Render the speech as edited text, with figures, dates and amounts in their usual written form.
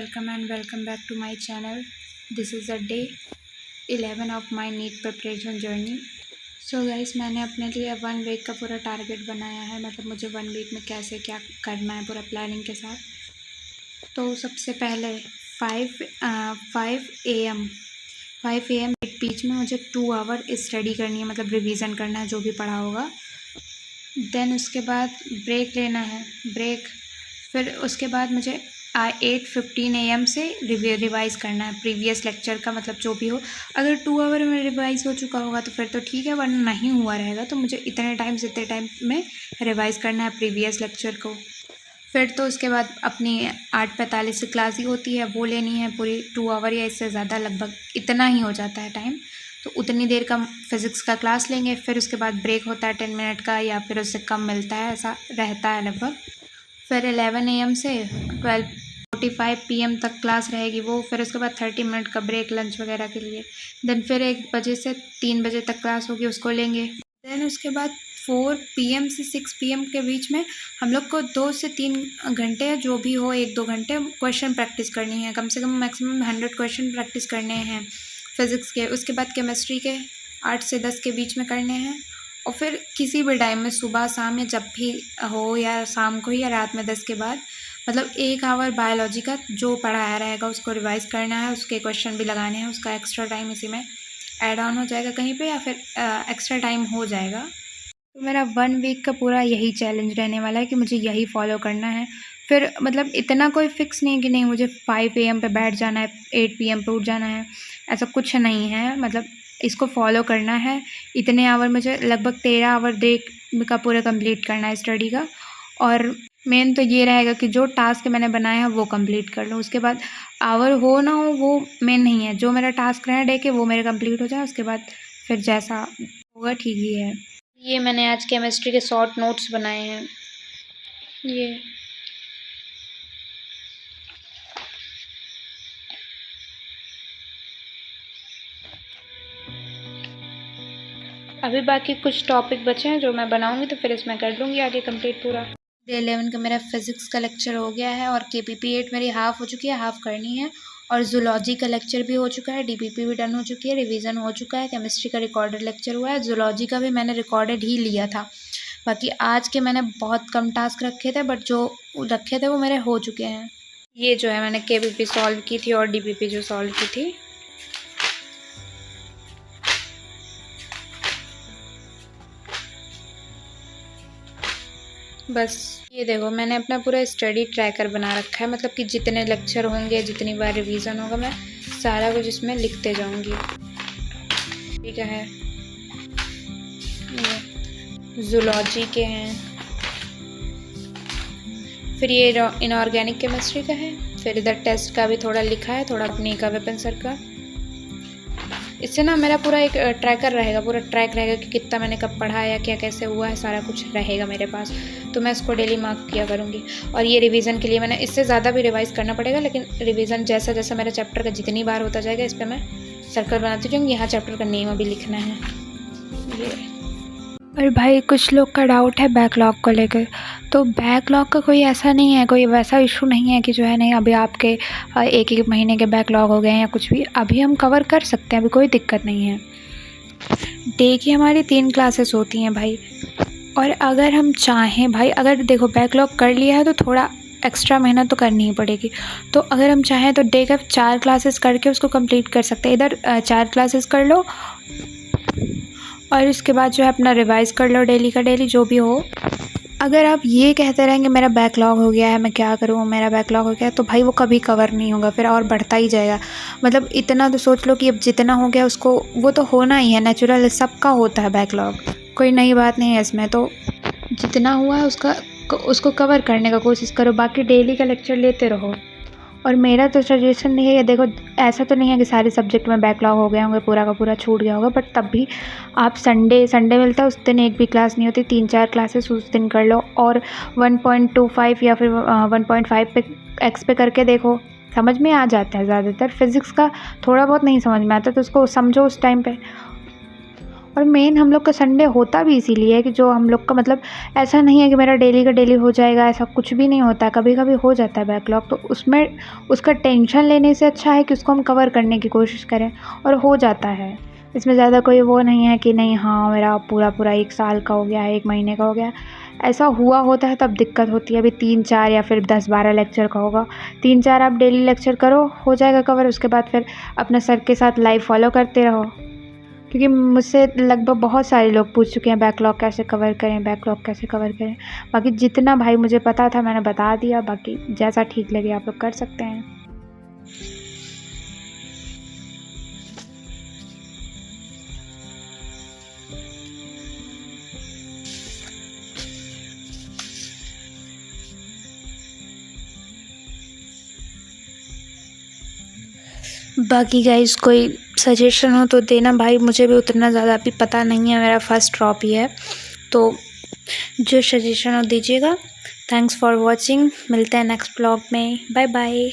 welcome and welcome back to my channel. This is a day 11 of my NEET preparation journey. So guys, मैंने अपने लिए 1 week का पूरा target बनाया है, मतलब मुझे 1 वीक में कैसे क्या करना है पूरा प्लानिंग के साथ। तो सबसे पहले 5 AM बीच में मुझे 2 आवर स्टडी करनी है, मतलब रिवीजन करना है जो भी पढ़ा होगा। देन उसके बाद ब्रेक लेना है, फिर उसके बाद मुझे 8:15 AM से रिवाइज़ करना है प्रीवियस लेक्चर का, मतलब जो भी हो। अगर 2 आवर में रिवाइज़ हो चुका होगा तो फिर तो ठीक है, वरना नहीं हुआ रहेगा तो मुझे इतने टाइम में रिवाइज़ करना है प्रीवियस लेक्चर को। फिर तो उसके बाद अपनी 8:45 से क्लास ही होती है, वो लेनी है पूरी 2 आवर या इससे ज़्यादा, लगभग इतना ही हो जाता है टाइम। तो उतनी देर का फिज़िक्स का क्लास लेंगे, फिर उसके बाद ब्रेक होता है 10 मिनट का या फिर उससे कम मिलता है, ऐसा रहता है लगभग। फिर 11 AM से 12:45 PM तक क्लास रहेगी वो, फिर उसके बाद 30 मिनट का ब्रेक लंच वगैरह के लिए। देन फिर 1 बजे से 3 बजे तक क्लास होगी, उसको लेंगे। देन उसके बाद 4 PM से 6 PM के बीच में हम लोग को 2 से 3 घंटे जो भी हो, 1-2 घंटे क्वेश्चन प्रैक्टिस करनी है। कम से कम मैक्सिमम 100 क्वेश्चन प्रैक्टिस करने हैं फिज़िक्स के। उसके बाद केमिस्ट्री के 8 से 10 के बीच में करने हैं। और फिर किसी भी टाइम में, सुबह शाम या जब भी हो, या शाम को या रात में 10 के बाद, मतलब 1 आवर बायोलॉजी का जो पढ़ाया रहेगा उसको रिवाइज़ करना है, उसके क्वेश्चन भी लगाने हैं। उसका एक्स्ट्रा टाइम इसी में ऐड ऑन हो जाएगा कहीं पे, या फिर एक्स्ट्रा टाइम हो जाएगा। तो मेरा 1 वीक का पूरा यही चैलेंज रहने वाला है कि मुझे यही फॉलो करना है। फिर मतलब इतना कोई फ़िक्स नहीं कि नहीं मुझे 5 AM पे बैठ जाना है, 8 PM पे उठ जाना है, ऐसा कुछ नहीं है। मतलब इसको फॉलो करना है। इतने आवर मुझे लगभग 13 आवर ब्रेक का पूरा कंप्लीट करना है स्टडी का। और मेन तो ये रहेगा कि जो टास्क मैंने बनाया है वो कंप्लीट कर लूँ। उसके बाद आवर हो ना हो वो मेन नहीं है, जो मेरा टास्क रहे डे के वो मेरे कंप्लीट हो जाए, उसके बाद फिर जैसा होगा ठीक ही है। ये मैंने आज केमिस्ट्री के शॉर्ट नोट्स बनाए हैं। ये अभी बाकी कुछ टॉपिक बचे हैं जो मैं बनाऊंगी, तो फिर इसमें कर लूँगी आगे कंप्लीट पूरा। डे 11 का मेरा फिज़िक्स का लेक्चर हो गया है, और KPP 8 मेरी हाफ़ हो चुकी है, हाफ़ करनी है। और जूलॉजी का लेक्चर भी हो चुका है, DPP भी डन हो चुकी है, रिवीजन हो चुका है। केमिस्ट्री का रिकॉर्डेड लेक्चर हुआ है, जूलॉजी का भी मैंने रिकॉर्डेड ही लिया था। बाकी आज के मैंने बहुत कम टास्क रखे थे, बट जो रखे थे वो मेरे हो चुके हैं। ये जो है मैंने KPP सॉल्व की थी और DPP जो सॉल्व की थी। बस ये देखो, मैंने अपना पूरा स्टडी ट्रैकर बना रखा है, मतलब कि जितने लेक्चर होंगे, जितनी बार रिवीजन होगा, मैं सारा कुछ इसमें लिखते जाऊंगी। ठीक है, ये जूलॉजी के हैं, फिर ये इनऑर्गेनिक केमिस्ट्री का है, फिर इधर टेस्ट का भी थोड़ा लिखा है, थोड़ा अपनी का वेपन सर का। इससे ना मेरा पूरा एक ट्रैकर रहेगा, पूरा ट्रैक रहेगा कि कितना मैंने कब पढ़ा है या क्या कैसे हुआ है, सारा कुछ रहेगा मेरे पास। तो मैं इसको डेली मार्क किया करूँगी। और ये रिवीजन के लिए मैंने इससे ज़्यादा भी रिवाइज़ करना पड़ेगा, लेकिन रिवीजन जैसा जैसा मेरा चैप्टर का जितनी बार होता जाएगा, इस पर मैं सर्कल बनाती जाऊँगी। यहाँ चैप्टर का नेम अभी लिखना है ये। और भाई कुछ लोग का डाउट है बैकलॉग को लेकर, तो बैकलॉग का कोई ऐसा नहीं है, कोई वैसा इशू नहीं है कि जो है नहीं अभी आपके 1-1 महीने के बैकलॉग हो गए हैं या कुछ भी, अभी हम कवर कर सकते हैं, अभी कोई दिक्कत नहीं है। डे की हमारी 3 क्लासेस होती हैं भाई। और अगर हम चाहें भाई, अगर देखो बैकलॉग कर लिया है तो थोड़ा एक्स्ट्रा मेहनत तो करनी ही पड़ेगी। तो अगर हम चाहें तो डे का 4 क्लासेस करके उसको कंप्लीट कर सकते हैं। इधर 4 क्लासेस कर लो और इसके बाद जो है अपना रिवाइज़ कर लो डेली का डेली, जो भी हो। अगर आप ये कहते रहेंगे मेरा बैकलॉग हो गया है, मैं क्या करूँ, मेरा बैकलॉग हो गया है, तो भाई वो कभी कवर नहीं होगा, फिर और बढ़ता ही जाएगा। मतलब इतना तो सोच लो कि अब जितना हो गया उसको, वो तो होना ही है, नेचुरल, सबका होता है बैकलॉग, कोई नई बात नहीं है इसमें। तो जितना हुआ है उसको कवर करने का कोशिश करो, बाकी डेली का लेक्चर लेते रहो। और मेरा तो सजेशन नहीं है, देखो ऐसा तो नहीं है कि सारे सब्जेक्ट में बैकलॉग हो गए होंगे, पूरा का पूरा छूट गया होगा, बट तब भी आप संडे मिलता है, उस दिन एक भी क्लास नहीं होती, 3-4 क्लासेस उस दिन कर लो। और 1.25 या फिर 1.5 पे एक्स पे करके देखो, समझ में आ जाता है। ज़्यादातर फिज़िक्स का थोड़ा बहुत नहीं समझ में आता तो उसको समझो उस टाइम पे। और मेन हम लोग का संडे होता भी इसीलिए है कि जो हम लोग का मतलब ऐसा नहीं है कि मेरा डेली का डेली हो जाएगा, ऐसा कुछ भी नहीं होता है। कभी कभी हो जाता है बैकलॉग, तो उसमें उसका टेंशन लेने से अच्छा है कि उसको हम कवर करने की कोशिश करें, और हो जाता है। इसमें ज़्यादा कोई वो नहीं है कि नहीं हाँ मेरा पूरा पूरा 1 साल का हो गया है, 1 महीने का हो गया। ऐसा हुआ होता है तब दिक्कत होती है। अभी 3-4 या फिर 10-12 लेक्चर का होगा, 3-4 आप डेली लेक्चर करो, हो जाएगा कवर। उसके बाद फिर अपने सर के साथ लाइव फॉलो करते रहो, क्योंकि मुझसे लगभग बहुत सारे लोग पूछ चुके हैं बैकलॉग कैसे कवर करें, बैकलॉग कैसे कवर करें। बाकी जितना भाई मुझे पता था मैंने बता दिया, बाकी जैसा ठीक लगे आप लोग कर सकते हैं। बाकी गाइस कोई सजेशन हो तो देना भाई, मुझे भी उतना ज़्यादा अभी पता नहीं है, मेरा फर्स्ट ड्रॉप ही है, तो जो सजेशन हो दीजिएगा। थैंक्स फॉर वॉचिंग, मिलते हैं नेक्स्ट ब्लॉग में, बाय बाय।